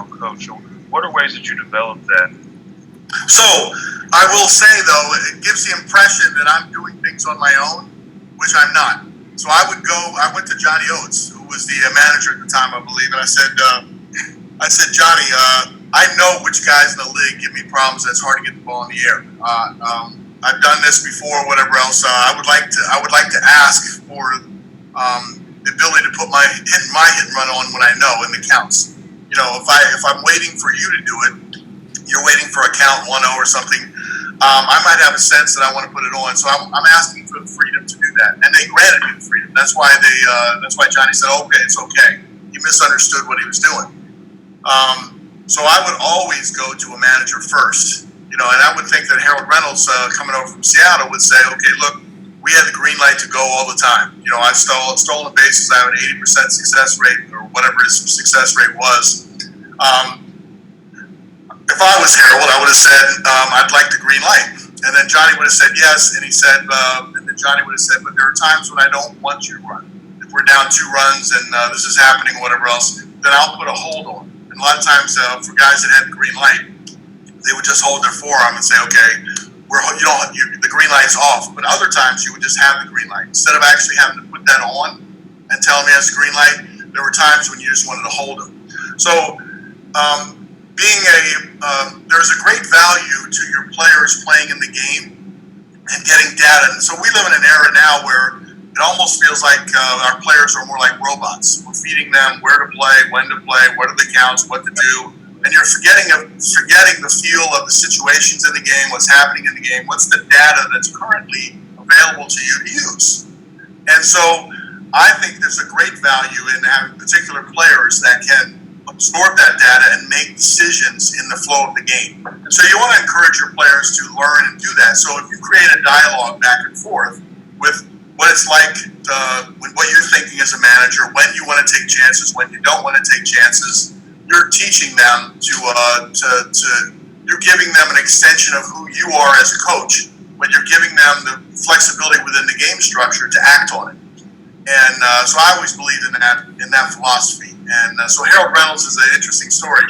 out coach. So what are ways that you develop that? So I will say, though, it gives the impression that I'm doing things on my own, which I'm not. So I went to Johnny Oates, who was the manager at the time, I believe, and I said, Johnny, I know which guys in the league give me problems. That's hard to get the ball in the air. I've done this before, whatever else. I would like to ask for the ability to put my hit and run on when I know in the counts. You know, if I'm waiting for you to do it, you're waiting for a count 1-0 or something. I might have a sense that I want to put it on, so I'm asking for the freedom to do that, and they granted me the freedom. That's why Johnny said, "Okay, it's okay." He misunderstood what he was doing. So I would always go to a manager first, you know, and I would think that Harold Reynolds, coming over from Seattle, would say, "Okay, look, we had the green light to go all the time. You know, I've stolen bases. I have an 80% success rate, or whatever his success rate was." If I was Harold, I would have said, "I'd like the green light," and then Johnny would have said yes, and he said, and then Johnny would have said, "But there are times when I don't want you to run. If we're down 2 runs and this is happening, or whatever else, then I'll put a hold on." And a lot of times, for guys that had the green light, they would just hold their forearm and say, "Okay, the green light's off." But other times, you would just have the green light instead of actually having to put that on and tell them he has the green light. There were times when you just wanted to hold him. So, there's a great value to your players playing in the game and getting data. And so we live in an era now where it almost feels like our players are more like robots. We're feeding them where to play, when to play, what are the counts, what to do, and you're forgetting the feel of the situations in the game, what's happening in the game, what's the data that's currently available to you to use. And so I think there's a great value in having particular players that can absorb that data and make decisions in the flow of the game. And so you want to encourage your players to learn and do that. So if you create a dialogue back and forth with what it's like, what you're thinking as a manager, when you want to take chances, when you don't want to take chances, you're teaching them you're giving them an extension of who you are as a coach, but you're giving them the flexibility within the game structure to act on it. And so I always believed in that philosophy. And so Harold Reynolds is an interesting story.